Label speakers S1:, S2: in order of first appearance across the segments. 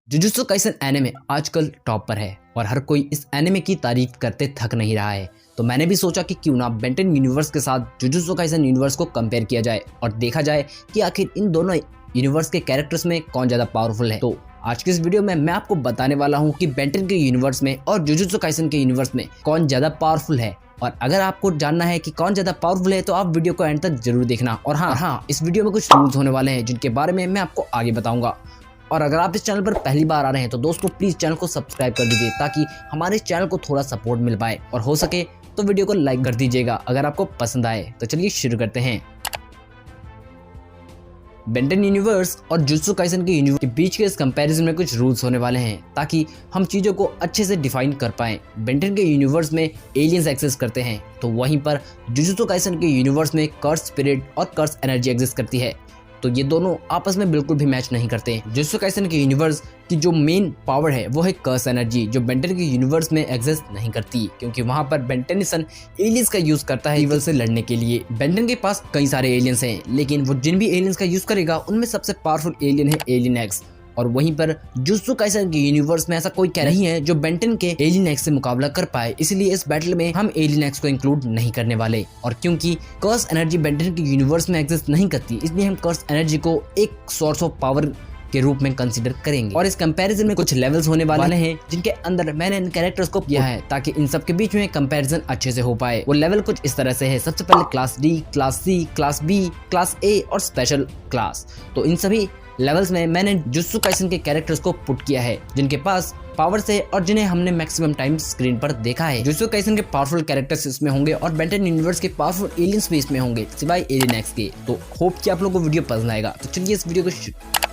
S1: Jujutsu Kaisen anime आजकल top पर है और हर कोई इस एनिमे की तारीफ करते थक नहीं रहा है। तो मैंने भी सोचा कि क्यों ना बेंटेन यूनिवर्स के साथ जुजुत्सु काइसन यूनिवर्स को कंपेयर किया जाए और देखा जाए कि आखिर इन दोनों यूनिवर्स के कैरेक्टर्स में कौन ज़्यादा पावरफुल है। तो आज के इस वीडियो में मैं आपको बताने वाला हूँ कि बेंटेन के यूनिवर्स में और जुजुत्सु काइसन के यूनिवर्स में कौन ज़्यादा पावरफुल है। और अगर आपको जानना है कि कौन ज़्यादा पावरफुल है तो आप वीडियो को एंड तक जरूर देखना। और हाँ, इस वीडियो में कुछ रूल्स होने वाले हैं जिनके बारे में मैं आपको आगे बताऊंगा। और अगर आप इस चैनल पर पहली बार आ रहे हैं तो दोस्तों प्लीज़ चैनल को सब्सक्राइब कर दीजिए ताकि हमारे चैनल को थोड़ा सपोर्ट मिल पाए, और हो सके तो वीडियो को लाइक कर दीजिएगा अगर आपको पसंद आए। तो चलिए शुरू करते हैं। बेंटेन यूनिवर्स और जुजुत्सु काइसन के यूनिवर्स के बीच के इस कंपैरिजन में कुछ रूल्स होने वाले हैं ताकि हम चीज़ों को अच्छे से डिफाइन कर पाएं। बेंटेन के यूनिवर्स में एलियंस एक्सेस करते हैं, तो वहीं पर जुजुत्सु काइसन के यूनिवर्स में कर्स स्पिरिट और कर्स एनर्जी एग्जिस्ट करती है। तो ये दोनों आपस में बिल्कुल भी मैच नहीं करते। जुजुत्सु काइसन के यूनिवर्स की जो मेन पावर है वो है कर्स एनर्जी, जो बेंटेन के यूनिवर्स में एग्जिस्ट नहीं करती, क्योंकि वहां पर बेंटेनिसन एलियंस का यूज करता है इविल से लड़ने के लिए। बेंटेन के पास कई सारे एलियंस हैं, लेकिन वो जिन भी एलियंस का यूज करेगा उनमें सबसे पावरफुल एलियन है एलियन एक्स। और वहीं पर जुजुत्सु काइसन के यूनिवर्स में ऐसा कोई कैरेक्टर नहीं है जो बेंटेन के एलियन एक्स से मुकाबला कर पाए, इसलिए इस बैटल में हम एलियन एक्स को इंक्लूड नहीं करने वाले। और क्योंकि कर्स एनर्जी बेंटेन के यूनिवर्स में एग्जिस्ट नहीं करती, इसलिए हम कर्स एनर्जी को एक सोर्स ऑफ पावर के रूप में कंसीडर करेंगे। और इस कंपैरिजन में कुछ लेवल्स होने वाले हैं जिनके अंदर मैंने इन कैरेक्टर्स को किया है ताकि इन सब के बीच में कंपैरिजन अच्छे से हो पाए। वो लेवल कुछ इस तरह से है। सबसे पहले class D, class C, class B, class A और स्पेशल क्लास। तो इन सभी लेवल्स में मैंने जुजुत्सु काइसन के कैरेक्टर्स को पुट किया है जिनके पास पावर से और जिन्हें हमने मैक्सिमम टाइम स्क्रीन पर देखा है। जुजुत्सु काइसन के पावरफुल कैरेक्टर्स इसमें होंगे और बेंटेन यूनिवर्स के पावरफुल एलियंस भी इसमें होंगे सिवाय एलियन एक्स के। तो होप कि आप लोगों को वीडियो पसंद आएगा। तो चलिए इस वीडियो को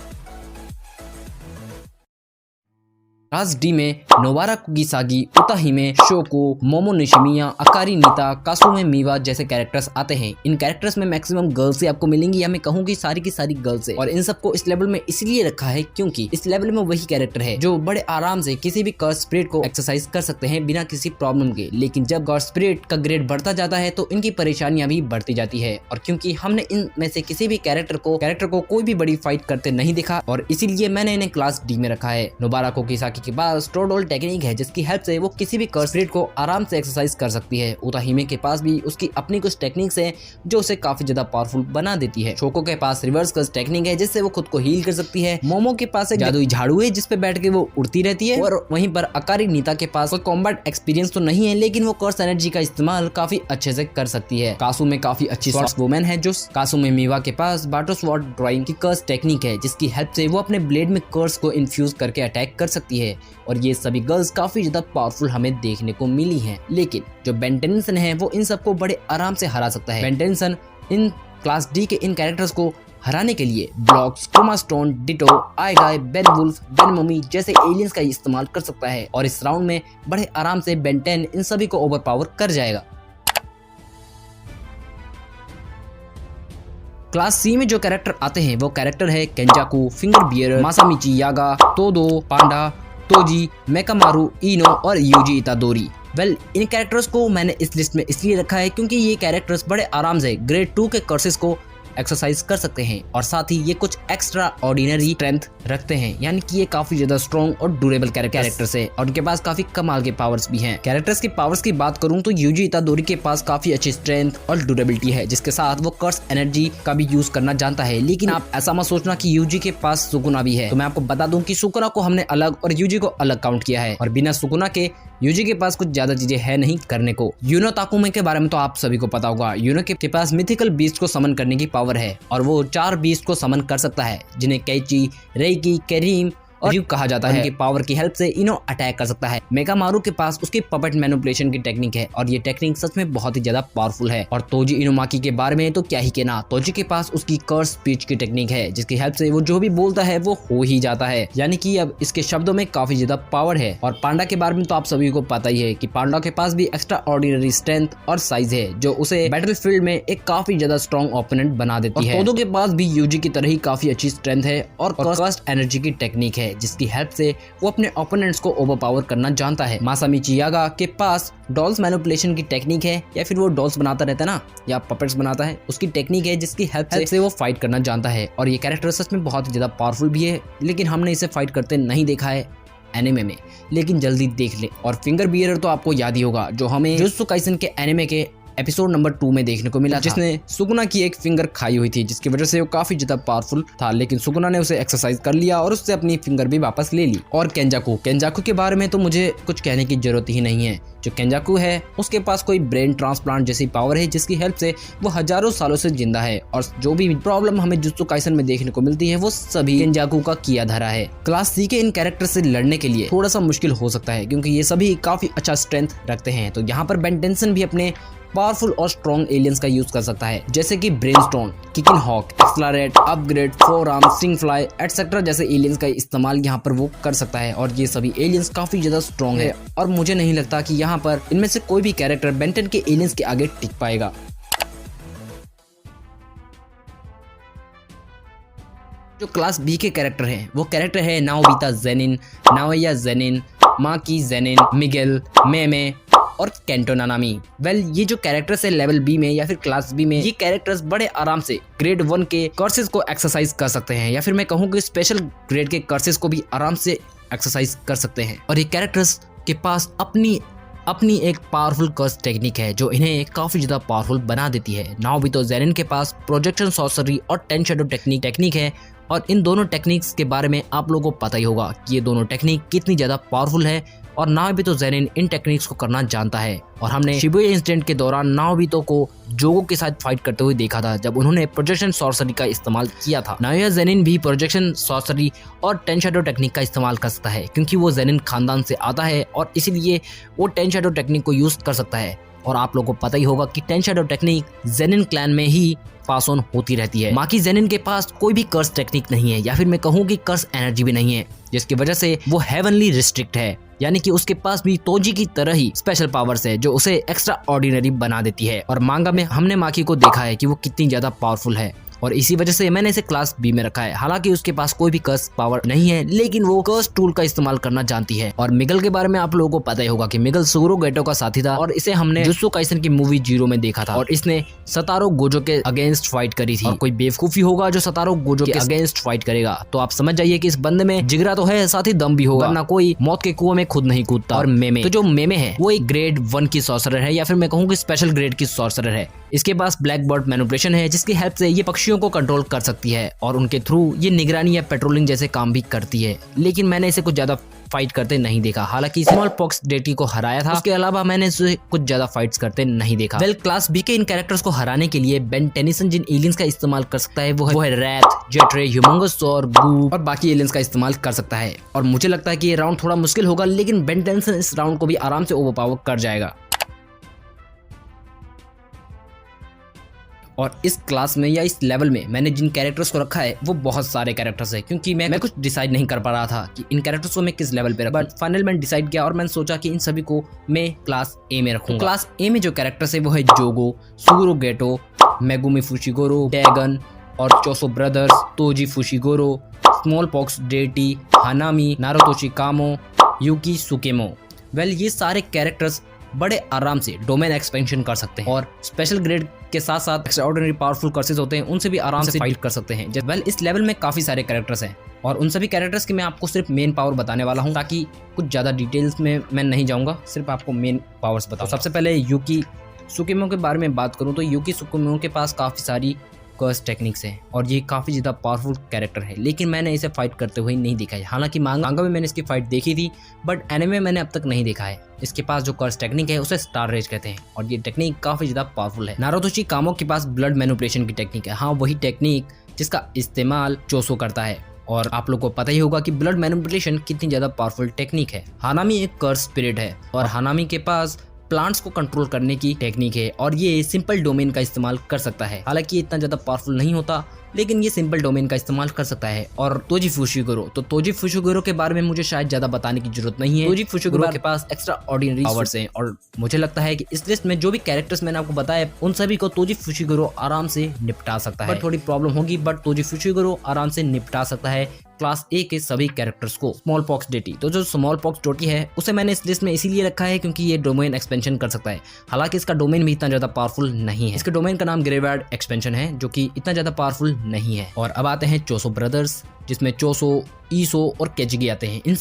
S1: क्लास डी में नोबारा कुगिसागी, उताहिमे, शोको, मोमो निशिमिया, अकारी नीता, कासुमे मीवा जैसे कैरेक्टर्स आते हैं। इन कैरेक्टर्स में मैक्सिमम गर्ल्स ही आपको मिलेंगी, या मैं कहूँ कि सारी की सारी गर्ल्स है। और इन सबको इस लेवल में इसलिए रखा है क्योंकि इस लेवल में वही कैरेक्टर है जो बड़े आराम से किसी भी कर्स स्पिरिट को एक्सरसाइज कर सकते हैं बिना किसी प्रॉब्लम के। लेकिन जब कर्स स्पिरिट का ग्रेड बढ़ता जाता है तो इनकी परेशानियां भी बढ़ती जाती है। और क्योंकि हमने इनमें से किसी भी कैरेक्टर को कोई भी बड़ी फाइट करते नहीं देखा, और इसीलिए मैंने इन्हें क्लास डी में रखा है। नोबारा कुगिसागी के पास स्ट्रोडोल टेक्निक है जिसकी हेल्प से वो किसी भी कर्स स्पिरिट को आराम से एक्सरसाइज कर सकती है। उताहिमे के पास भी उसकी अपनी कुछ टेक्निक्स हैं जो उसे काफी ज्यादा पावरफुल बना देती है। शोको के पास रिवर्स कर्स टेक्निक है जिससे वो खुद को हील कर सकती है। मोमो के पास एक जादुई झाड़ू है जिसपे बैठ के वो उड़ती रहती है। और वहीं पर अकारी नीता के पास कोई कॉम्बैट एक्सपीरियंस तो नहीं है, लेकिन वो कर्स एनर्जी का इस्तेमाल काफी अच्छे से कर सकती है। कासुमे काफी अच्छी स्वॉर्ड्स वुमेन है। जो कासुमे मीवा के पास बाटो स्वॉर्ड ड्राइंग की कर्स टेक्निक है जिसकी हेल्प से वो अपने ब्लेड में कर्स को इन्फ्यूज करके अटैक कर सकती है। और ये सभी गर्ल्स काफी ज्यादा पावरफुल हमें देखने को मिली हैं। लेकिन जो बेंटेनिसन है वो इन सबको बड़े आराम से हरा सकता है। बेंटेनिसन इन क्लास डी के इन कैरेक्टर्स को हराने के लिए ब्लॉक्स, क्रोमा स्टोन, डिटो, आईगाई, बेनवुल्फ, बेनमोमी जैसे एलियंस का इस्तेमाल कर सकता है। और इस राउंड में बड़े आराम से बेंटेन इन सभी को ओवरपावर कर जाएगा। क्लास सी में जो कैरेक्टर आते हैं वो कैरेक्टर है केंजाकू, फिंगर बियरर, मासामिची यागा, तोदो, पांडा, तोजी, मेकामारू, इनो और यूजी इतादोरी। इन कैरेक्टर्स को मैंने इस लिस्ट में इसलिए रखा है क्योंकि ये कैरेक्टर्स बड़े आराम से ग्रेड 2 के कर्सेस को एक्सरसाइज कर सकते हैं, और साथ ही ये कुछ एक्स्ट्रा ऑर्डिनरी स्ट्रेंथ रखते हैं, यानी कि ये काफी ज्यादा स्ट्रॉन्ग और ड्यूरेबल कैरेक्टर्स है और उनके पास काफी कमाल के पावर्स भी हैं। कैरेक्टर्स की पावर्स की बात करूं तो यूजी इतादोरी के पास काफी अच्छी स्ट्रेंथ और ड्यूरेबिलिटी है जिसके साथ वो कर्स एनर्जी का भी यूज करना जानता है। लेकिन आप ऐसा मत सोचना कि यूजी के पास सुकुना भी है। तो मैं आपको बता दूं कि सुकुना को हमने अलग और यूजी को अलग काउंट किया है, और बिना सुकुना के यूजी के पास कुछ ज्यादा चीजें है नहीं करने को। यूनो ताकुमे के बारे में तो आप सभी को पता होगा। यूनो के पास मिथिकल बीस्ट को समन करने की पावर है और वो 4 बीस्ट को समन कर सकता है जिन्हें कैची, रेकी, केरीम और युग कहा जाता है। उनकी पावर की हेल्प से इनो अटैक कर सकता है। मेकामारू के पास उसकी पपेट मैनिपुलेशन की टेक्निक है और ये टेक्निक सच में बहुत ही ज्यादा पावरफुल है। और तोजी इनोमाकी के बारे में तो क्या ही कहना। तोजी के पास उसकी कर्स स्पीच की टेक्निक है जिसकी हेल्प से वो जो भी बोलता है वो हो ही जाता है, यानी कि अब इसके शब्दों में काफी ज्यादा पावर है। और पांडा के बारे में तो आप सभी को पता ही है कि पांडा के पास भी एक्स्ट्रा ऑर्डिनरी स्ट्रेंथ और साइज है जो उसे बैटलफील्ड में एक काफी ज्यादा स्ट्रॉन्ग ओपोनेंट बना देती है। तोदो के पास भी यूजी की तरह ही काफी अच्छी स्ट्रेंथ है और कर्स एनर्जी की टेक्निक है है जिसकी हेल्प से वो अपने ओपोनेंट्स को ओवरपावर करना जानता है। मासामी चियागा के पास डॉल्स मैनिपुलेशन की टेक्निक है, या फिर वो डॉल्स बनाता रहता है ना, या पपेट्स बनाता है, उसकी टेक्निक है जिसकी हेल्प से वो फाइट करना जानता है। और ये कैरेक्टर सच में बहुत ज्यादा पावरफुल भी है, लेकिन हमने इसे फाइट करते नहीं देखा है एनिमे में, लेकिन जल्दी देख ले। और फिंगर बियरर तो आपको याद ही होगा, जो हमें जुजुत्सु काइसन के एनिमे के एपिसोड नंबर 2 में देखने को मिला, जिसने सुगुना की एक फिंगर खाई हुई थी, जिसकी वजह से वो काफी ज्यादा पावरफुल था, लेकिन सुगुना ने उसे एक्सरसाइज कर लिया और उससे अपनी फिंगर भी वापस ले ली। और केंजाकू के बारे में तो मुझे कुछ कहने की जरूरत ही नहीं है। जो केंजाकू है उसके पास कोई ब्रेन ट्रांसप्लांट जैसी पावर है, जिसकी हेल्प से वो हजारों सालों से जिंदा है, और जो भी प्रॉब्लम हमें जुजुत्सु काइसन में देखने को मिलती है वो सभी केंजाकू का किया धरा है। क्लास सी के इन कैरेक्टर से लड़ने के लिए थोड़ा सा मुश्किल हो सकता है, क्योंकि ये सभी काफी अच्छा स्ट्रेंथ रखते हैं। तो यहाँ पर बेन टेंसन भी अपने पावरफुल और स्ट्रॉन्ग एलियंस का यूज कर सकता है, जैसे कि Brainstorm, Kickin Hawk, Accelerate, Upgrade, Four Arm, Stinkfly etcetera जैसे एलियंस का इस्तेमाल यहाँ पर वो कर सकता है। और ये सभी एलियंस काफी ज्यादा स्ट्रॉन्ग है, और मुझे नहीं लगता कि यहाँ पर इनमें से कोई भी कैरेक्टर बेन 10 के एलियंस के आगे टिक पाएगा। जो क्लास बी के कैरेक्टर हैं वो कैरेक्टर है Naobito Zenin, Naoya Zenin, Maki Zenin, Miguel, Mei Mei और केंटो नानामी। ये जो कैरेक्टर्स है लेवल बी में या फिर क्लास बी में, ये कैरेक्टर्स बड़े आराम से ग्रेड 1 के कर्सेस को एक्सरसाइज कर सकते हैं, या फिर मैं कहूँ कि स्पेशल ग्रेड के कर्सेस को भी आराम से एक्सरसाइज कर सकते हैं। और ये कैरेक्टर्स के पास अपनी एक पावरफुल कर्स टेक्निक है जो इन्हें काफी ज्यादा पावरफुल बना देती है। नाओबितो जेनिन के पास प्रोजेक्शन सॉर्सरी और 10 शैडो टेक्निक है, और इन दोनों टेक्निक्स के बारे में आप लोगों को पता ही होगा कि ये दोनों टेक्निक कितनी ज्यादा पावरफुल है, और नाओबितो जेनिन इन टेक्निक्स को करना जानता है। और हमने शिबुया इंसिडेंट के दौरान नाओबितो को जोगो के साथ फाइट करते हुए देखा था, जब उन्होंने प्रोजेक्शन सॉर्सरी का इस्तेमाल किया था। नाओया जेनिन भी प्रोजेक्शन सॉर्सरी और 10 शैडो टेक्निक का इस्तेमाल कर सकता है, क्योंकि वो जेनिन खानदान से आता है, और इसीलिए वो 10 शैडो टेक्निक को यूज कर सकता है। और आप लोगों को पता ही होगा कि 10 शैडो टेक्निक जेनिन क्लैन में ही पास ऑन होती रहती है। माकी जेनिन के पास कोई भी कर्स टेक्निक नहीं है, या फिर मैं कहूँ कि कर्स एनर्जी भी नहीं है, जिसकी वजह से वो हेवनली रिस्ट्रिक्ट है, यानी कि उसके पास भी तोजी की तरह ही स्पेशल पावर्स है जो उसे एक्स्ट्रा ऑर्डिनरी बना देती है। और मांगा में हमने माकी को देखा है कि वो कितनी ज्यादा पावरफुल है, और इसी वजह से मैंने इसे क्लास बी में रखा है। हालांकि उसके पास कोई भी कर्स पावर नहीं है, लेकिन वो कर्स टूल का इस्तेमाल करना जानती है। और मिगल के बारे में आप लोगों को पता ही होगा कि मिगल सुगुरो गेटो का साथी था, और इसे हमने जुत्सु काइसन की मूवी जीरो में देखा था, और इसने सतारो गोजो के अगेंस्ट फाइट करी थी। और कोई बेवकूफी होगा जो सतारो गोजो के अगेंस्ट फाइट करेगा, तो आप समझ जाइए कि इस बंदे में जिगरा तो है, साथ ही दम भी होगा, वरना कोई मौत के कुएं में खुद नहीं कूदता। और मेमे, तो जो मेमे है वो एक ग्रेड 1 की सॉर्सरर है, या फिर मैं कहूँ कि स्पेशल ग्रेड की सॉर्सरर है। इसके पास ब्लैक बर्ड मैनिपुलेशन है, जिसकी हेल्प से ये पक्षियों को कंट्रोल कर सकती है, और उनके थ्रू ये निगरानी या पेट्रोलिंग जैसे काम भी करती है। लेकिन मैंने इसे कुछ ज्यादा फाइट करते नहीं देखा। हालांकि स्मॉल पॉक्स डेटी को हराया था, उसके अलावा मैंने इसे कुछ ज्यादा फाइट्स करते नहीं देखा। क्लास बी के इन कैरेक्टर्स को हराने के लिए बेन टेनिसन जिन एलियंस का इस्तेमाल कर सकता है वो है रैथ, जेट्रे, ह्यूमंगस सॉर, गू और बाकी एलियंस का इस्तेमाल कर सकता है। और मुझे लगता है कि ये राउंड थोड़ा मुश्किल होगा, लेकिन बेन टेनिसन इस राउंड को भी आराम से ओवरपावर कर जाएगा। और इस क्लास में या इस लेवल में मैंने जिन कैरेक्टर्स को रखा है वो बहुत सारे कैरेक्टर्स हैं, क्योंकि मैं कुछ डिसाइड नहीं कर पा रहा था कि इन कैरेक्टर्स को मैं किस लेवल पे रखूं। बट फाइनल मैंने डिसाइड किया, और मैंने सोचा कि इन सभी को मैं क्लास ए में रखूंगा। क्लास ए में जो कैरेक्टर्स है वो है Jogo, Suguru Geto, Megumi Fushiguro, Dagon और Choso brothers, Toji Fushiguro, Smallpox Deity, Hanami, Noritoshi Kamo, Yuki सुकेमो। ये सारे कैरेक्टर्स बड़े आराम से डोमेन एक्सपेंशन कर सकते हैं, और स्पेशल ग्रेड के साथ साथ एक्स्ट्राऑर्डिनरी पावरफुल कर्सेस होते हैं, उनसे भी आराम से फाइट कर सकते हैं। इस लेवल में काफी सारे कैरेक्टर्स हैं, और उन सभी कैरेक्टर्स की मैं आपको सिर्फ मेन पावर बताने वाला हूं, ताकि कुछ ज्यादा डिटेल्स में मैं नहीं जाऊंगा, सिर्फ आपको मेन पावर्स बताऊं। सबसे पहले यूकी सुकेमो के बारे में बात करूं तो यूकी सुकेमो के पास काफी सारी कर्स टेक्निक्स है, और ये काफी ज्यादा पावरफुल कैरेक्टर है, लेकिन मैंने इसे फाइट करते हुए नहीं देखा है। हालांकि मांगा में मैंने इसकी फाइट देखी थी, बट एनिमे में मैंने अब तक नहीं देखा है। इसके पास जो कर्स टेक्निक है उसे स्टार रेज कहते हैं, और ये टेक्निक काफी ज्यादा पावरफुल है। नारुतोशी कामो के पास ब्लड मैनिपुलेशन की टेक्निक है, हाँ वही टेक्निक जिसका इस्तेमाल चोसो करता है, और आप लोग को पता ही होगा कि ब्लड मैनिपुलेशन कितनी ज्यादा पावरफुल टेक्निक है। हानामी एक कर्स स्पिरिट है, और हानामी के पास प्लांट्स को कंट्रोल करने की टेक्निक है, और ये सिंपल डोमेन का इस्तेमाल कर सकता है। हालांकि इतना ज्यादा पावरफुल नहीं होता, लेकिन ये सिंपल डोमेन का इस्तेमाल कर सकता है। और तोजी फुशिगोरो, तो तोजी फुशिगोरो के बारे में मुझे शायद ज्यादा बताने की जरूरत नहीं है। तोजी फुशिगोरो के पास एक्स्ट्रा ऑर्डिनरी पावर्स हैं, और मुझे लगता है कि इस लिस्ट में जो भी कैरेक्टर्स मैंने आपको बताया उन सभी को तोजी फुशिगोरो आराम से निपटा सकता है। थोड़ी प्रॉब्लम होगी, बट तोजी फुशिगोरो आराम से निपटा सकता है क्लास ए के सभी कैरेक्टर्स को। स्मॉल पॉक्स डेटी, तो जो स्मॉल पॉक्स डोटी है उसे मैंने इस लिस्ट में इसीलिए रखा है क्योंकि ये डोमेन एक्सपेंशन कर सकता है। हालांकि इसका डोमेन भी इतना ज्यादा पावरफुल नहीं है। इसके डोमेन का नाम ग्रेवयार्ड एक्सपेंशन है जो कि इतना ज्यादा पावरफुल नहीं है। और अब आते हैं चोसो ब्रदर्स, जिसमें चोसो, ईसो और केजिगी आते हैं। इन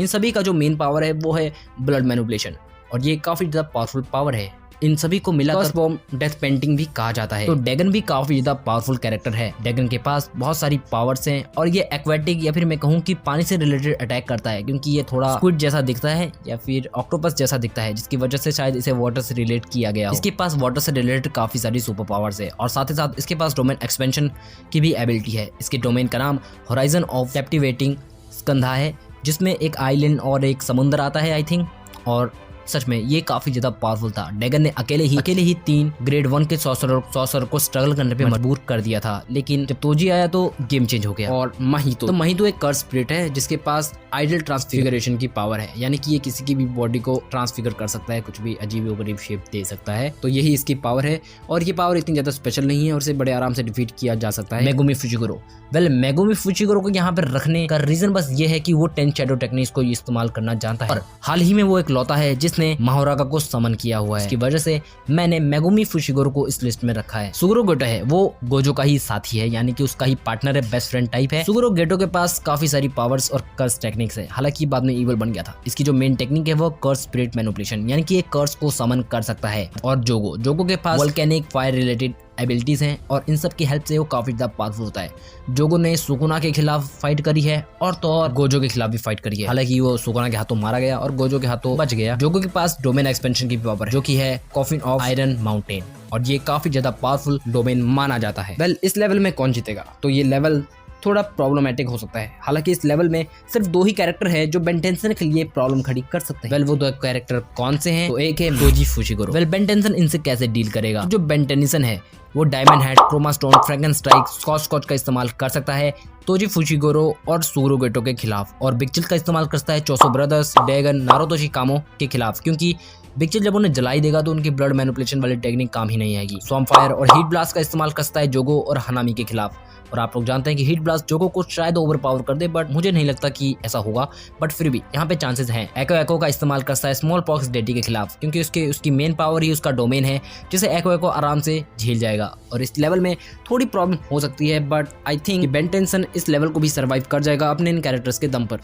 S1: सभी का जो मेन पावर है वो है ब्लड मैनिपुलेशन, और ये काफी ज्यादा पावरफुल पावर है। इन सभी को मिलाकर फॉर्म डेथ पेंटिंग भी कहा जाता है। तो डैगन भी काफी ज्यादा पावरफुल कैरेक्टर है। डैगन के पास बहुत सारी पावर्स हैं और ये एक्वेटिक या फिर मैं कहूँ कि पानी से रिलेटेड अटैक करता है, क्योंकि ये थोड़ा स्क्विड जैसा दिखता है या फिर ऑक्टोपस जैसा दिखता है, जिसकी वजह से शायद इसे वाटर से रिलेट किया गया हो। इसके पास वाटर से रिलेटेड काफी सारी सुपर पावर्स है और साथ ही साथ इसके पास डोमेन एक्सपेंशन की भी एबिलिटी है। इसके डोमेन का नाम होराइजन ऑफ कैप्टिवेटिंग स्कंधा है, जिसमें एक आइलैंड और एक समुद्र आता है आई थिंक। और सच में ये काफी ज्यादा पावरफुल था। डैगन ने अकेले ही 3 ग्रेड 1 के सॉर्सरर को स्ट्रगल करने पे मजबूर कर दिया था, लेकिन जब तोजी आया तो गेम चेंज हो गया। और महितो एक कर्स स्पिरिट है जिसके पास आइडल ट्रांसफिगरेशन की पावर है, यानी कि ये किसी की भी बॉडी को ट्रांसफिगर कर सकता है, कुछ भी अजीब गरीब शेप दे सकता है। तो यही इसकी पावर है और ये पावर इतनी ज्यादा स्पेशल नहीं है और इसे बड़े आराम से डिफीट किया जा सकता है। मेगुमी फुजिगुरो, मेगुमी फुजिगुरो को यहाँ पर रखने का रीजन बस ये है कि वो 10 शैडो टेक्निक्स को इस्तेमाल करना जानता है और हाल ही में वो एक लौता है जिसने माहोरागा को समन किया हुआ है। इसकी वजह से मैंने मेगुमी फुजिगुरो को इस लिस्ट में रखा है। सुगुरो गेटो है वो गोजो का ही साथी है, यानी कि उसका ही पार्टनर है, बेस्ट फ्रेंड टाइप है। सुगुरो गेटो के पास काफी सारी पावर्स और कर्स टेक्निक्स है, हालांकि बाद में इवल बन गया था। इसकी जो मेन टेक्निक है वो कर्स स्पिरिट मैनिपुलेशन, यानी कि ये कर्स को समन कर सकता है। और जोगो के पास वोल्केनिक फायर रिलेटेड एबिलिटीज हैं और इन सब की हेल्प से वो काफी ज्यादा पावरफुल होता है। जोगो ने सुकुना के खिलाफ फाइट करी है और तो और गोजो के खिलाफ भी फाइट करी है। हालांकि वो सुकुना के हाथों मारा गया और गोजो के हाथों बच गया। जोगो के पास डोमेन एक्सपेंशन की पावर है जो कि है कॉफिन ऑफ आयरन माउंटेन, और ये काफी ज्यादा पावरफुल डोमेन माना जाता है। इस लेवल में कौन जीतेगा, तो ये लेवल थोड़ा प्रॉब्लमेटिक हो सकता है। हालांकि इस लेवल में सिर्फ 2 ही कैरेक्टर है जो बेन टेंसन के लिए प्रॉब्लम खड़ी कर सकते हैं। वो 2 कैरेक्टर कौन से हैं? तो एक है गोजी फुशिगुरो। बेन टेंसन इनसे कैसे डील करेगा? जो बेन टेंसन है वो Diamondhead, Chromastone, Frankenstrike, scotch का इस्तेमाल कर सकता है तोजी फुशिगुरो और सुगुरो गेटो के खिलाफ, और बिग चिल का इस्तेमाल करता है चोसो ब्रदर्स, डैगन, नारुतो शिकामो के खिलाफ, क्योंकि बिग चिल जब उन्हें जलाई देगा तो उनकी ब्लड मैनिपुलेशन वाली टेक्निक काम ही नहीं आएगी। स्वॉर्म फायर और हीट ब्लास्ट का इस्तेमाल करता है जोगो और हनामी के खिलाफ, और आप लोग जानते हैं कि हीट ब्लास्ट जोगो को शायद ओवर पावर कर दे, बट मुझे नहीं लगता कि ऐसा होगा, बट फिर भी यहाँ पे चांसेस हैं। एको का इस्तेमाल करता है स्मॉल पॉक्स डेटी के खिलाफ, क्योंकि उसकी मेन पावर ही उसका डोमेन है जिसे एको आराम से झेल जाएगा। और इस लेवल में थोड़ी प्रॉब्लम हो सकती है, but I think Ben tension इस लेवल को भी सर्वाइव कर जाएगा अपने इन कैरेक्टर्स के दम पर।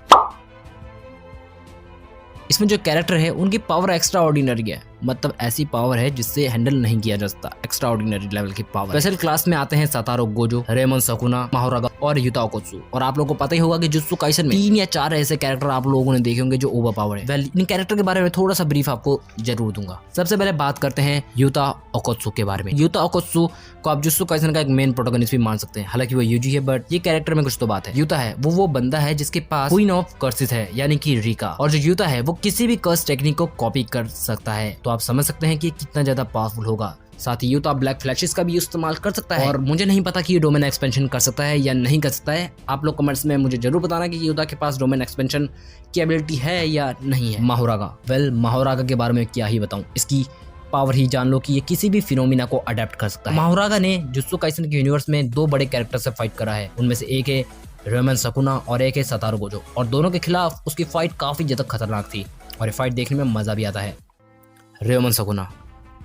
S1: इसमें जो कैरेक्टर है उनकी पावर एक्स्ट्रा ऑर्डिनरी है, मतलब ऐसी पावर है जिससे हैंडल नहीं किया जा सकता, एक्स्ट्रा ऑर्डिनरी लेवल की पावर। स्पेशल क्लास में आते हैं सतारो गोजो, रेमन सकुना, माहोरागा और युता ओकोत्सु। और आप लोगों को पता ही होगा कि जुत्सु काइसन में 3 या 4 ऐसे कैरेक्टर आप लोगों ने देखे होंगे जो ओवर पावर है। इन कैरेक्टर के बारे में थोड़ा सा ब्रीफ आपको जरूर दूंगा। सबसे पहले बात करते हैं युता ओकोत्सु के बारे में। युता ओकोत्सु को आप जुत्सु काइसन का एक मेन प्रोटोगनिस्ट भी मान सकते हैं, हालांकि वो यूजी है, बट ये कैरेक्टर में कुछ तो बात है। युता है वो बंदा है जिसके पास क्वीन ऑफ कर्सेस है, यानी कि रिका, और जो युता है वो किसी भी कर्स टेक्निक को कॉपी कर सकता है। तो आप समझ सकते हैं कि कितना ज्यादा पावरफुल होगा। साथ ही युता ब्लैक फ्लैशेस का भी इस्तेमाल कर सकता है, और मुझे नहीं पता कि ये डोमेन एक्सपेंशन कर सकता है या नहीं कर सकता है। आप लोग कमेंट्स में मुझे जरूर बताना कि युता के पास डोमेन एक्सपेंशन की एबिलिटी है या नहीं है। माहोरागा, माहोरागा के बारे में क्या ही बताऊं, इसकी पावर ही जान लो कि ये किसी भी फिनोमिना को अडेप्ट कर सकता है। माहोरागा ने जुत्सु काइसन के यूनिवर्स में 2 बड़े कैरेक्टर से फाइट करा है, उनमें से एक है रेमन सकुना और एक है सतारो गोजो, और दोनों के खिलाफ उसकी फाइट काफी ज्यादा खतरनाक थी और ये फाइट देखने में मजा भी आता है। रेमन सकुना,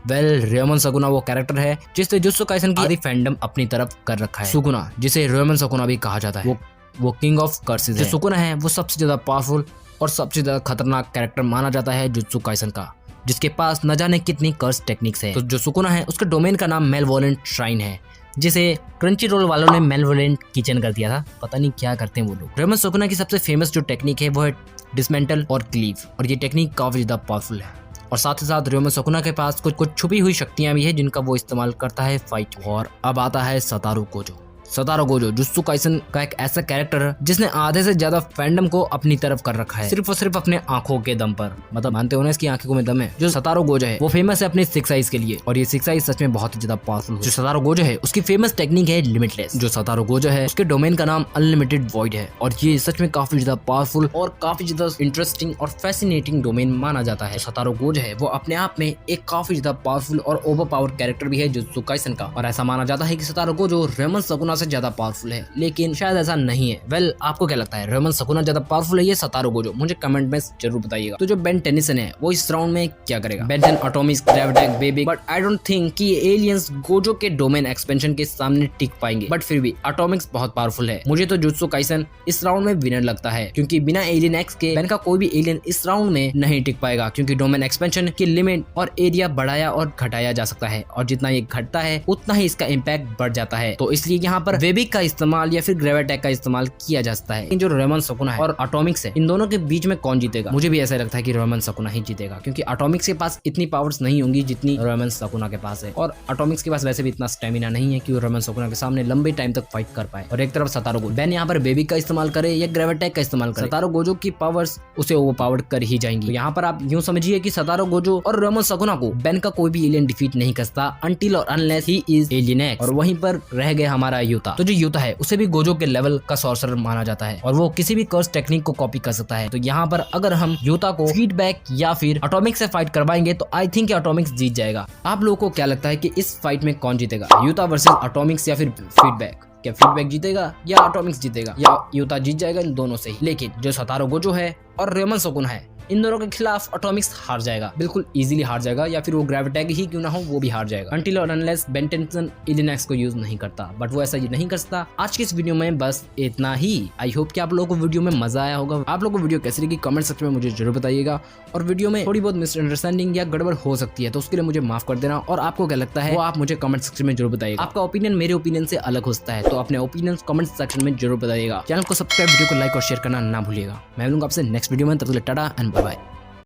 S1: रेमन सकुना वो कैरेक्टर है जिसने जुत्सु काइसन की आधी फैंडम अपनी तरफ कर रखा है। सुकुना, जिसे रेमन सकुना भी कहा जाता है, वो किंग ऑफ कर्सेस है। जो सुकुना है वो सबसे ज्यादा पावरफुल और सबसे ज्यादा खतरनाक कैरेक्टर माना जाता है जुत्सु काइसन का, जिसके पास न जाने कितनी कर्स टेक्निक्स है। तो जो सुकुना है उसके डोमेन का नाम मेलवोलेंट श्राइन है, जिसे क्रंची रोल वालों ने मेलवोलेंट किचन कर दिया था, पता नहीं क्या करते हैं वो लोग। रेमन सकुना की सबसे फेमस जो टेक्निक है वो है डिसमेंटल और क्लीव, और ये टेक्निक काफी ज्यादा पावरफुल है। और साथ ही साथ रेमन सकुना के पास कुछ छुपी हुई शक्तियां भी है जिनका वो इस्तेमाल करता है फाइट। और अब आता है सतारो गोजो, जुत्सु काइसन का एक ऐसा कैरेक्टर है जिसने आधे से ज्यादा फैंडम को अपनी तरफ कर रखा है, सिर्फ और सिर्फ अपने आंखों के दम पर। मतलब मानते हो ना इसकी आंखों में दम है। जो सतारो गोजो है वो फेमस है अपने 6 आइज के लिए, और ये 6 आइज सच में बहुत ही ज्यादा पावरफुल है। जो सतारो गोजो है उसकी फेमस टेक्निक है लिमिटलेस। जो सतारो गोजो है उसके डोमेन का नाम अनलिमिटेड वॉइड है, और ये सच में काफी ज्यादा पावरफुल और काफी ज्यादा इंटरेस्टिंग और फैसिनेटिंग डोमेन माना जाता है। सतारो गोजो है वो अपने आप में एक काफी ज्यादा पावरफुल और ओवर पावर कैरेक्टर भी है जुत्सु काइसन का, और ऐसा माना जाता है कि सतारो गोजो रेमन सकुना से ज्यादा पावरफुल है, लेकिन शायद ऐसा नहीं है। वेल, आपको क्या लगता है, रेमन सकुना ज्यादा पावरफुल है या सतारो गोजो? मुझे कमेंट में जरूर बताइएगा। तो जो बेन टेनिसन है वो इस राउंड में क्या करेगा? Ben 10 Atomix, Gravattack, baby, but I don't think कि ये एलियंस गोजो के डोमेन एक्सपेंशन के सामने टिक पाएंगे। बट फिर भी एटॉमिक्स बहुत पावरफुल है। मुझे तो जुत्सु काइसन इस राउंड में विनर लगता है, क्योंकि बिना एलियन एक्स के बेन का कोई भी एलियन इस राउंड में नहीं टिक पाएगा, क्योंकि डोमेन एक्सपेंशन की लिमिट और एरिया बढ़ाया और घटाया जा सकता है, और जितना ये घटता है उतना ही इसका इम्पैक्ट बढ़ जाता है। तो इसलिए यहाँ पर वेबिक का इस्तेमाल या फिर ग्रेविटेक का इस्तेमाल किया जा सकता है। जो रेमन सकुना है और एटॉमिक्स है, इन दोनों के बीच में कौन जीतेगा? मुझे भी ऐसा लगता है कि रेमन सकुना ही जीतेगा, क्योंकि एटॉमिक्स के पास इतनी पावर्स नहीं होंगी जितनी रेमन सकुना के पास है, और एटॉमिक्स के पास वैसे भी इतना स्टेमिना नहीं है कि वो रेमन सकुना के सामने लंबे टाइम तक फाइट कर पाए। और एक तरफ सतारो गोजो, बेन यहाँ पर बेबिक का इस्तेमाल करे या ग्रेविटेक का इस्तेमाल करे, सतारो गोजो की पावर्स उसे ओवरपावर्ड कर ही जाएंगी। तो यहाँ पर आप यूं समझिए कि सतारो गोजो और रेमन सकुना को बेन का कोई भी एलियन डिफीट नहीं कर सकता अनटिल और unless he is alien x. और वहीं पर रह गया हमारा यूता। तो जो यूता है उसे भी गोजो के लेवल का सॉर्सरर माना जाता है, और वो किसी भी कर्स टेक्निक को कॉपी कर सकता है। तो यहाँ पर अगर हम यूता को फीडबैक या फिर एटॉमिक से फाइट करवाएंगे तो आई थिंक एटॉमिक्स जीत जाएगा। आप लोगों को क्या लगता है कि इस फाइट में कौन जीतेगा, यूता वर्सेस एटॉमिक्स या फिर फीडबैक? क्या फीडबैक जीतेगा या एटॉमिक्स जीतेगा, या यूता जीत जाएगा? इन दोनों से ही। लेकिन जो सतारो गोजो है और रेमन सकुना है, इन दोनों के खिलाफ एटॉमिक्स हार जाएगा, बिल्कुल इजीली हार जाएगा, या फिर वो ग्रेविटेक ही क्यों ना हो वो भी हार जाएगा, अनटिल और unless Ben tension alien x को यूज नहीं करता। बट वो ऐसा ही नहीं कर सकता। आज की इस वीडियो में बस इतना ही। आई होप कि आप लोगों को वीडियो में मजा आया होगा। आप लोगों को वीडियो कैसी लगी कमेंट सेक्शन में मुझे जरूर बताइएगा, और वीडियो में थोड़ी बहुत मिसअंडरस्टैंडिंग या गड़बड़ हो सकती है तो उसके लिए मुझे माफ कर देना, और आपको क्या लगता है वो आप मुझे कमेंट सेक्शन में जरूर बताइएगा। आपका ओपिनियन मेरे ओपिनियन से अलग हो सकता है, तो अपने ओपिनियन कमेंट सेक्शन में जरूर बताइएगा। चैनल को सब्सक्राइब, वीडियो को लाइक और शेयर करना ना भूलिएगा। मैं मिलूंगा आपसे नेक्स्ट वीडियो में, तब तक टाटा एंड बाय बाय।